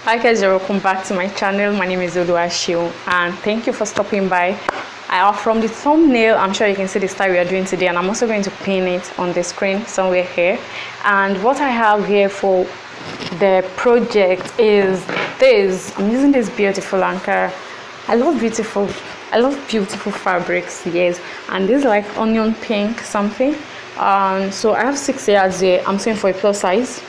Hi guys, welcome back to my channel. My name is Oluwashio and thank you for stopping by. From the thumbnail, I'm sure you can see the style we are doing today, and I'm also going to pin it on the screen somewhere here. And what I have here for the project is this. I'm using this beautiful ANKARA. I love beautiful fabrics, yes. And this is like onion pink something. So I have 6 yards here. I'm saying for a plus size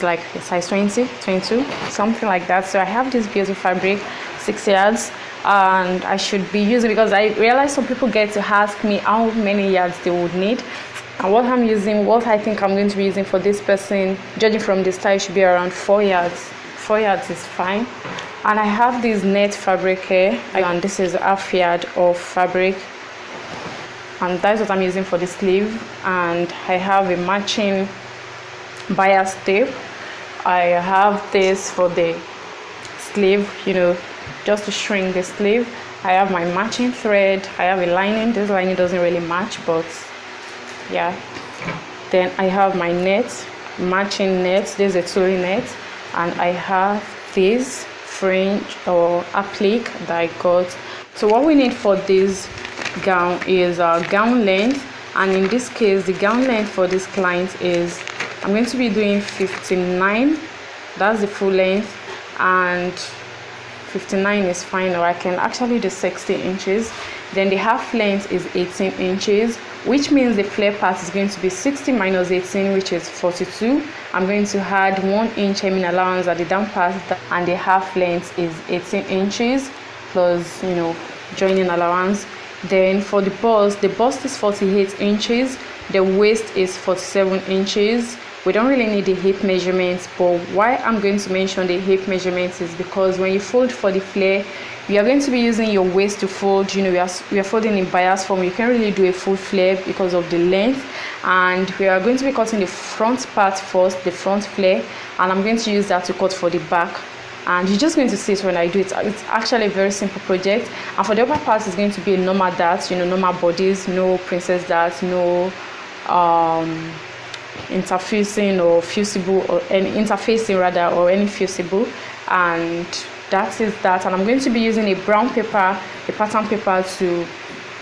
like a size 20, 22, something like that. So I have this beautiful fabric, 6 yards, and I should be using, because I realize some people get to ask me how many yards they would need, and what I think I'm going to be using for this person, judging from the style, should be around 4 yards. 4 yards is fine. And I have this net fabric here, and this is half yard of fabric, and that's what I'm using for the sleeve. And I have a matching bias tape. I have this for the sleeve, just to shrink the sleeve. I have my matching thread. I have a lining. This lining doesn't really match, but yeah. Then I have my net, matching net. This is a tulle net, and I have this fringe or applique that I got. So what we need for this gown is gown length, and in this case the gown length for this client is, I'm going to be doing 59. That's the full length, and 59 is fine, or I can actually do 60 inches. Then the half length is 18 inches, which means the flare part is going to be 60 minus 18, which is 42. I'm going to add 1 inch hemming allowance at the down part, and the half length is 18 inches plus joining allowance. Then for the bust is 48 inches, the waist is 47 inches. We don't really need the hip measurements, but why I'm going to mention the hip measurements is because when you fold for the flare, you are going to be using your waist to fold. We are folding in bias form. You can't really do a full flare because of the length, and we are going to be cutting the front part first, the front flare, and I'm going to use that to cut for the back. And you're just going to see it when I do it. It's actually a very simple project. And for the upper part, it's going to be a normal dart, normal bodies, no princess darts, no interfacing or fusible, or any interfacing rather, or any fusible. And that is that. And I'm going to be using a brown paper, a pattern paper, to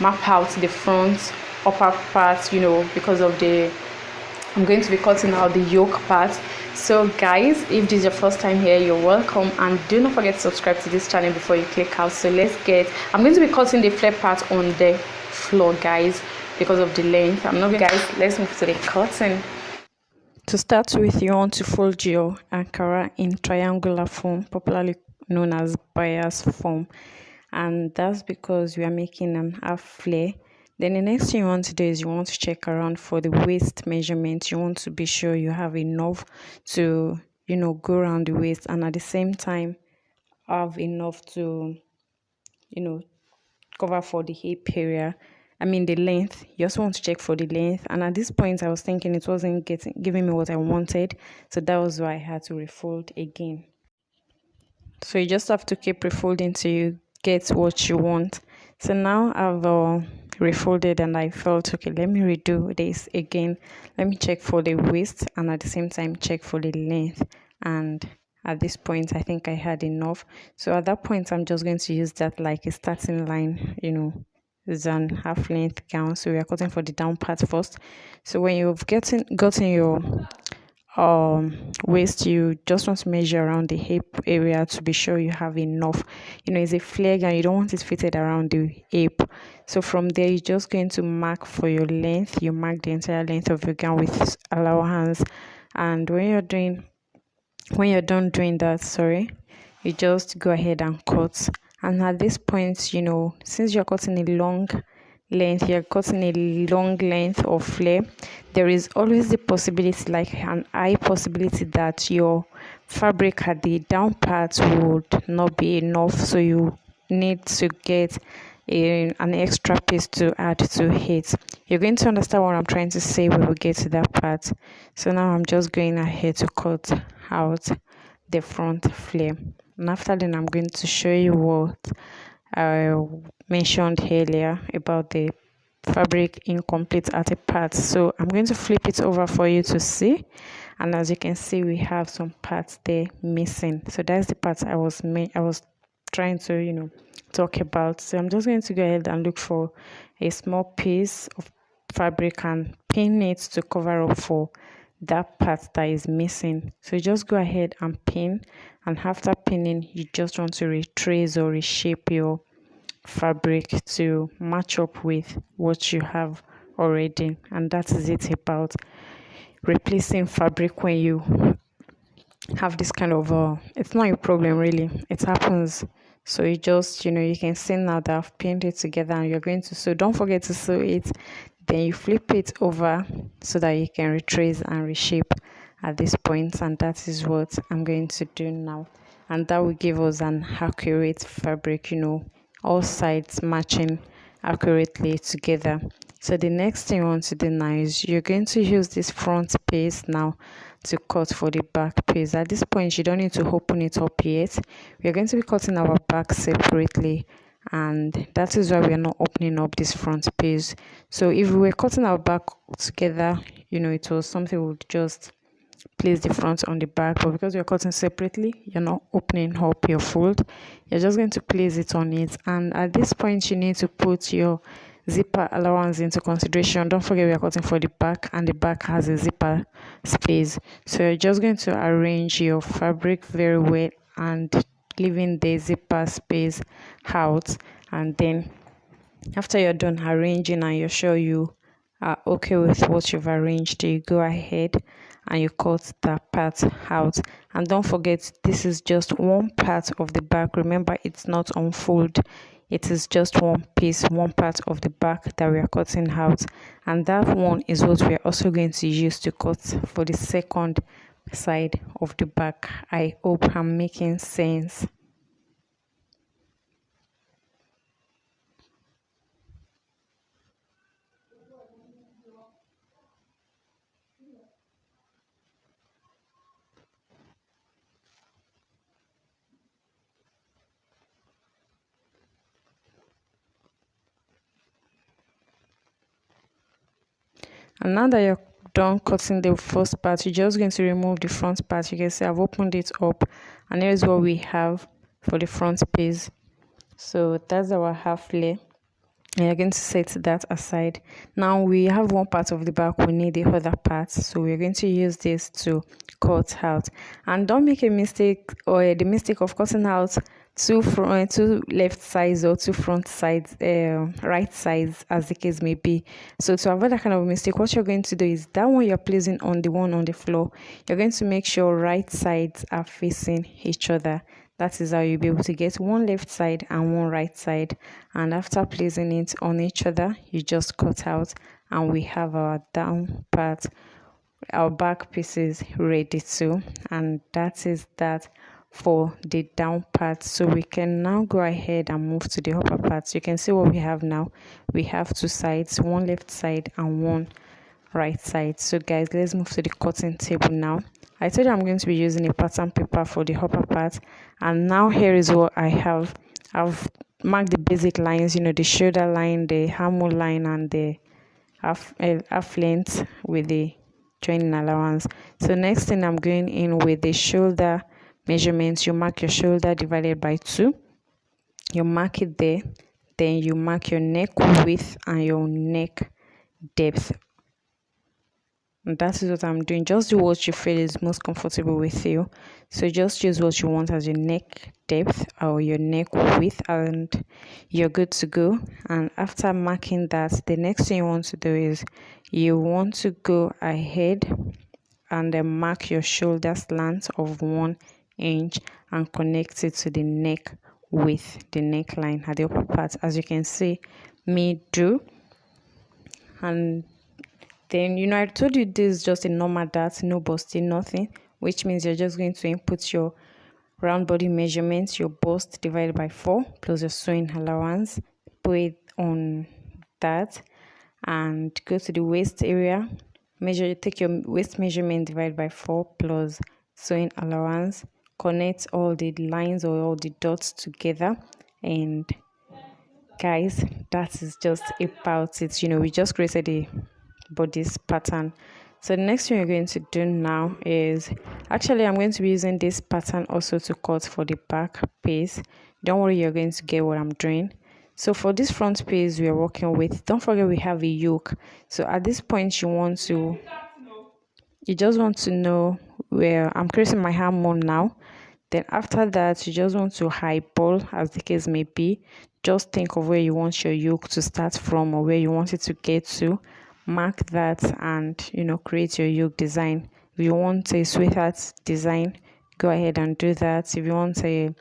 map out the front upper part, because of I'm going to be cutting out the yoke part. So guys, if this is your first time here, you're welcome, and do not forget to subscribe to this channel before you click out. So I'm going to be cutting the flare part on the floor, guys, because of the length. Guys, let's move to the cutting. To start with, you want to fold your ANKARA in triangular form, popularly known as bias form, and that's because we are making an half flare. Then the next thing you want to do is you want to check around for the waist measurement. You want to be sure you have enough to go around the waist, and at the same time have enough to cover for the hip area. The length. You also want to check for the length, and at this point I was thinking it wasn't giving me what I wanted, so that was why I had to refold again. So you just have to keep refolding till you get what you want. So now I've refolded, and I felt, okay, let me redo this again. Let me check for the waist, and at the same time check for the length. And at this point I think I had enough, so at that point I'm just going to use that like a starting line. It's an half length gown, so we are cutting for the down part first. So when you've gotten your waist, you just want to measure around the hip area to be sure you have enough. It's a flare gown, you don't want it fitted around the hip. So from there, you're just going to mark for your length. You mark the entire length of your gown with allowance, and when you're done doing that, you just go ahead and cut. And at this point, since you're cutting a long length of flare, there is always the possibility, like an high possibility, that your fabric at the down part would not be enough, so you need to get an extra piece to add to it. You're going to understand what I'm trying to say when we get to that part. So now I'm just going ahead to cut out the front flare, and after then I'm going to show you what I mentioned earlier about the fabric incomplete at a part. So I'm going to flip it over for you to see, and as you can see, we have some parts there missing. So that's the parts I was trying to talk about. So I'm just going to go ahead and look for a small piece of fabric and pin it to cover up for that part that is missing. So you just go ahead and pin, and after pinning, you just want to retrace or reshape your fabric to match up with what you have already. And that is it about replacing fabric when you have this kind of it's not a problem really, it happens. So you just you can see now that I've pinned it together, and you're going to sew. Don't forget to sew it, then you flip it over so that you can retrace and reshape at this point. And that is what I'm going to do now, and that will give us an accurate fabric, all sides matching accurately together. So the next thing you want to do now is you're going to use this front piece now to cut for the back piece. At this point, you don't need to open it up yet. We're going to be cutting our back separately, and that is why we are not opening up this front piece. So if we were cutting our back together, it was something we would just place the front on the back, but because you're cutting separately, you're not opening up your fold, you're just going to place it on it. And at this point, you need to put your zipper allowance into consideration. Don't forget we are cutting for the back, and the back has a zipper space. So you're just going to arrange your fabric very well and leaving the zipper space out. And then after you're done arranging and you're sure you are okay with what you've arranged, you go ahead and you cut that part out. And don't forget, this is just one part of the back. Remember, it's not on fold, it is just one piece, one part of the back that we are cutting out, and that one is what we are also going to use to cut for the second side of the back. I hope I'm making sense. And now that you're done cutting the first part, you're just going to remove the front part. You can see I've opened it up, and here's what we have for the front piece. So that's our half layer, and you're going to set that aside. Now we have one part of the back, we need the other part, so we're going to use this to cut out. And don't make a mistake, or the mistake of cutting out two left sides or two front sides, right sides, as the case may be. So to avoid that kind of mistake, what you're going to do is that one you're placing on the one on the floor, you're going to make sure right sides are facing each other. That is how you'll be able to get one left side and one right side. And after placing it on each other, you just cut out, and we have our down part, our back pieces ready too. And that is that for the down part. So we can now go ahead and move to the upper part. So you can see what we have now. We have two sides, one left side and one right side. So guys, let's move to the cutting table now. I told you I'm going to be using a pattern paper for the upper part, and now here is what I have. I've marked the basic lines, the shoulder line, the armhole line, and the half length with the joining allowance. So next thing, I'm going in with the shoulder measurements. You mark your shoulder divided by 2, you mark it there, then you mark your neck width and your neck depth. And that is what I'm doing. Just do what you feel is most comfortable with you. So just use what you want as your neck depth or your neck width, and you're good to go. And after marking that, the next thing you want to do is you want to go ahead and then mark your shoulder slant of 1 inch and connect it to the neck with the neckline at the upper part, as you can see me do. And then I told you this is just a normal dart, no busting, nothing, which means you're just going to input your round body measurements, your bust divided by 4 plus your sewing allowance, put it on that, and go to the waist area, take your waist measurement divided by 4 plus sewing allowance, connect all the lines or all the dots together. And guys, that is just about it. We just created a bodice pattern. So the next thing we're going to do now is, actually I'm going to be using this pattern also to cut for the back piece. Don't worry, you're going to get what I'm doing. So for this front piece we are working with, don't forget we have a yoke. So at this point you just want to know where I'm creating my arm now. Then after that, you just want to eyeball, as the case may be. Just think of where you want your yoke to start from or where you want it to get to. Mark that and, create your yoke design. If you want a sweetheart design, go ahead and do that. If you want a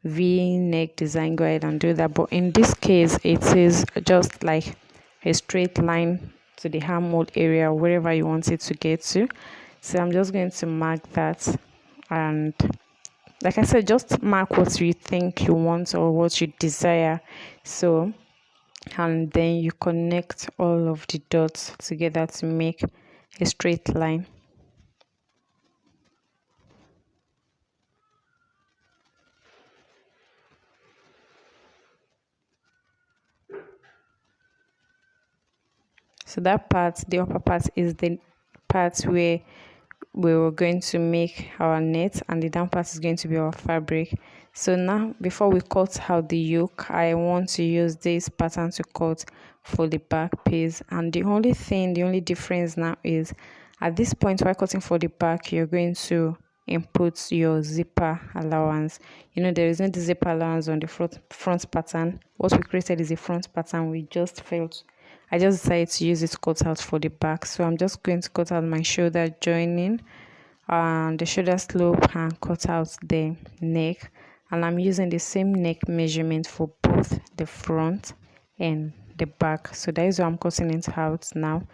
V-neck design, go ahead and do that. But in this case, it is just like a straight line to the armhole area, wherever you want it to get to. So I'm just going to mark that, and like I said, just mark what you think you want or what you desire. So, and then you connect all of the dots together to make a straight line. So that part, the upper part, is the part where we were going to make our net, and the down part is going to be our fabric. So now, before we cut out the yoke, I want to use this pattern to cut for the back piece. And the only difference now is, at this point while cutting for the back, you're going to input your zipper allowance. There is no zipper allowance on the front pattern. What we created is a front pattern. I just decided to use it cut out for the back. So I'm just going to cut out my shoulder joining and the shoulder slope and cut out the neck. And I'm using the same neck measurement for both the front and the back. So that is why I'm cutting it out now.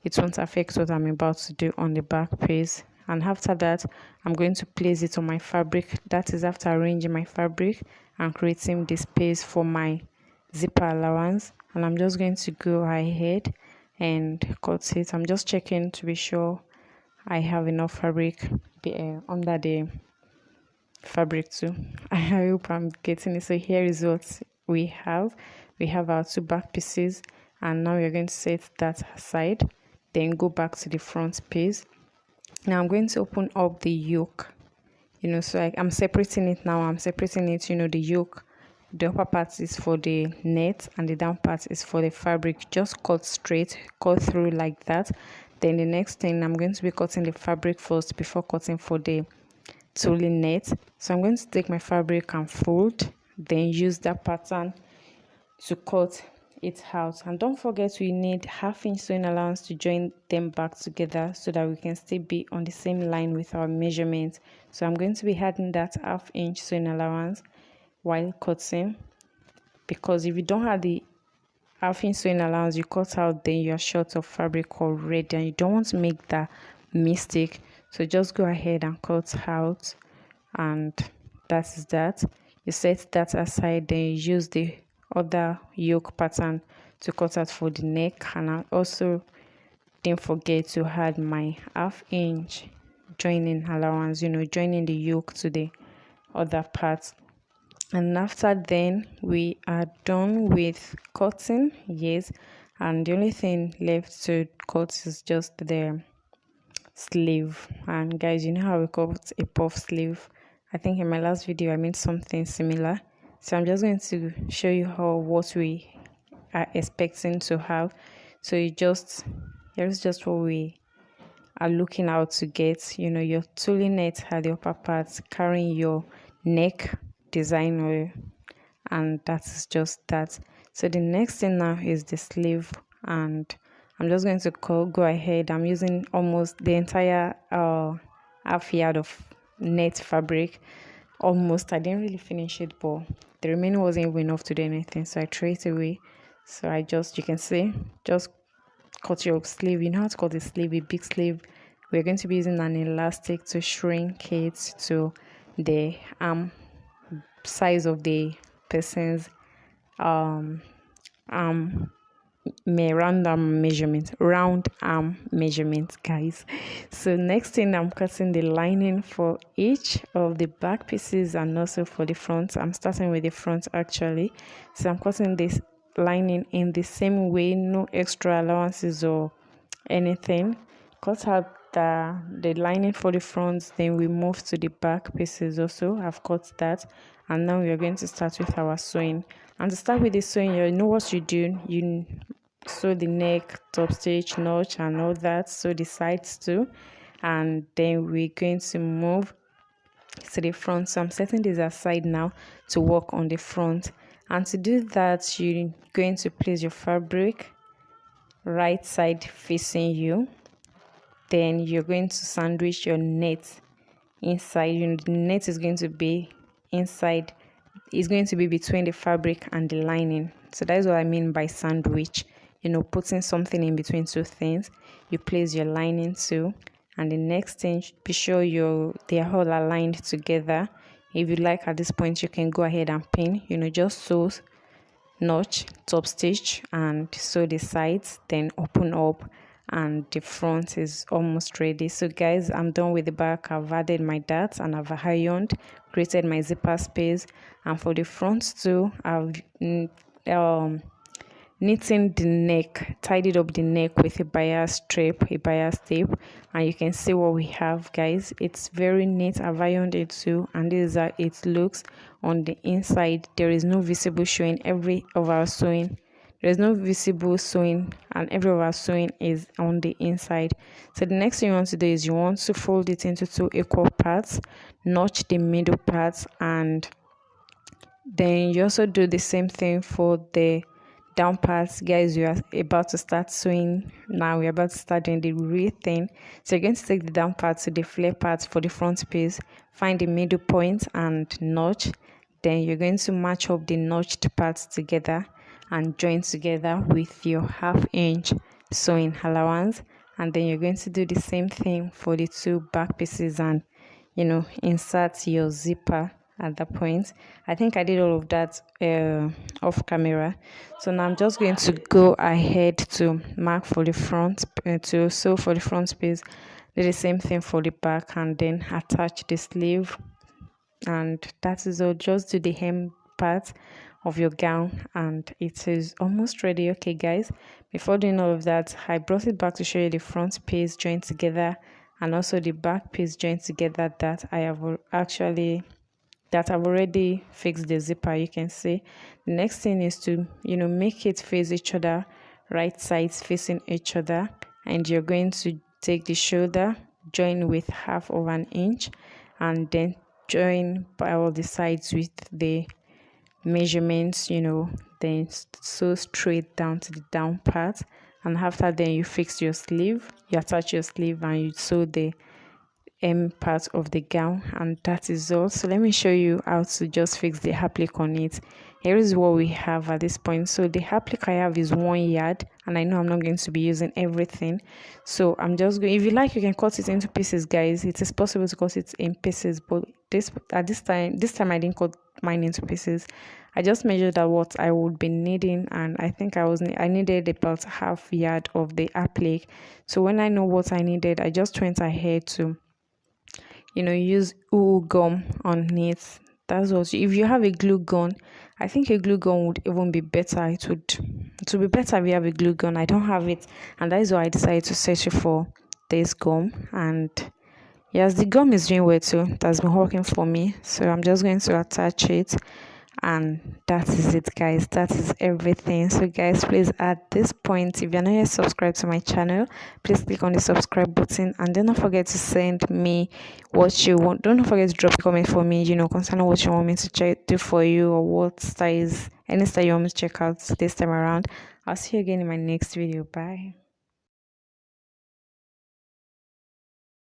It won't affect what I'm about to do on the back piece. And after that, I'm going to place it on my fabric. That is after arranging my fabric and creating the space for my zipper allowance. And I'm just going to go ahead and cut it. I'm just checking to be sure I have enough fabric under the fabric too. I hope I'm getting it. So here is what we have. We have our two back pieces, and now we're going to set that aside, then go back to the front piece. Now I'm going to open up the yoke, so I'm separating it now. I'm separating it, the yoke. The upper part is for the net and the down part is for the fabric. Just cut straight, cut through like that. Then the next thing, I'm going to be cutting the fabric first before cutting for the tooling net. So I'm going to take my fabric and fold, then use that pattern to cut it out. And don't forget, we need 1/2 inch sewing allowance to join them back together so that we can still be on the same line with our measurements. So I'm going to be adding that 1/2 inch sewing allowance while cutting, because if you don't have the 1/2 inch sewing allowance, you cut out, then you're short of fabric already, and you don't want to make that mistake. So just go ahead and cut out, and that is that. You set that aside, then you use the other yoke pattern to cut out for the neck. And I also didn't forget to add my 1/2 inch joining allowance, joining the yoke to the other part. And after then, we are done with cutting, yes, and the only thing left to cut is just the sleeve. And guys, you know how we cut a puff sleeve? I think in my last video I made something similar, so I'm just going to show you what we are expecting to have. So here's just what we are looking out to get. Your tooling net at the upper part carrying your neck design, and that's just that. So the next thing now is the sleeve, and I'm just going to go ahead. I'm using almost the entire 1/2 yard of net fabric. Almost, I didn't really finish it, but the remaining wasn't even enough to do anything, so I threw it away. So you can see, just cut your sleeve. You know how to cut the sleeve, a big sleeve. We're going to be using an elastic to shrink it to the size of the person's round arm measurement, guys. So next thing, I'm cutting the lining for each of the back pieces and also for the front. I'm starting with the front actually. So I'm cutting this lining in the same way, no extra allowances or anything. cut out the lining for the front, then we move to the back pieces. Also, I've cut that, and now we are going to start with our sewing. And to start with the sewing, you know what you do, you sew the neck, top stitch, notch, and all that, sew the sides too, and then we're going to move to the front. So I'm setting this aside now to work on the front, and to do that, you're going to place your fabric right side facing you. Then you're going to sandwich your net inside. The net is going to be inside, it's going to be between the fabric and the lining. So that's what I mean by sandwich, putting something in between two things. You place your lining too, and the next thing, be sure they are all aligned together. If you like, at this point you can go ahead and pin, just sew, notch, top stitch, and sew the sides, then open up, and the front is almost ready. So guys, I'm done with the back. I've added my darts and I've ironed, created my zipper space, and for the front too, I've knitting the neck, tidied up the neck with a bias tape, and you can see what we have, guys. It's very neat. I've ironed it too, and this is how it looks on the inside. There is no visible sewing. Every of our sewing, there's no visible sewing, and every of our sewing is on the inside. So the next thing you want to do is you want to fold it into two equal parts, notch the middle parts, and then you also do the same thing for the down parts. Guys, we are about to start sewing now. We're about to start doing the real thing. So you're going to take the down part to the flare part for the front piece, find the middle point and notch. Then you're going to match up the notched parts together and join together with your 1/2 inch sewing allowance. And then you're going to do the same thing for the two back pieces and insert your zipper at that point. I think I did all of that off camera. So now I'm just going to go ahead to mark for the front, to sew for the front piece, do the same thing for the back, and then attach the sleeve. And that is all. Just do the hem part of your gown and it is almost ready. Okay guys, before doing all of that, I brought it back to show you the front piece joined together and also the back piece joined together that I've already fixed the zipper. You can see the next thing is to make it face each other, right sides facing each other, and you're going to take the shoulder, join with 1/2 inch, and then join by all the sides with the measurements, then sew straight down to the down part. And after then you fix your sleeve, you attach your sleeve, and you sew the M part of the gown, and that is all. So let me show you how to just fix the applique on it. Here is what we have at this point. So the applique I have is 1 yard, and I know I'm not going to be using everything, so I'm just going, if you like you can cut it into pieces, guys. It is possible to cut it in pieces, but this time I didn't cut mine into pieces. I just measured out what I would be needing, and I think I needed about 1/2 yard of the applique. So when I know what I needed, I just went ahead to use glue gum on it. That's also, if you have a glue gun, I think a glue gun would even be better. It would be better if you have a glue gun. I don't have it, and that is why I decided to search for this gum. And yes, the gum is doing well too. That's been working for me. So I'm just going to attach it, and that is it, guys. That is everything. So guys, please, at this point, if you're not yet subscribed to my channel, please click on the subscribe button, and don't forget to send me what you want. Don't forget to drop a comment for me, concerning what you want me to do for you, or what styles, any style you want me to check out this time around. I'll see you again in my next video. Bye.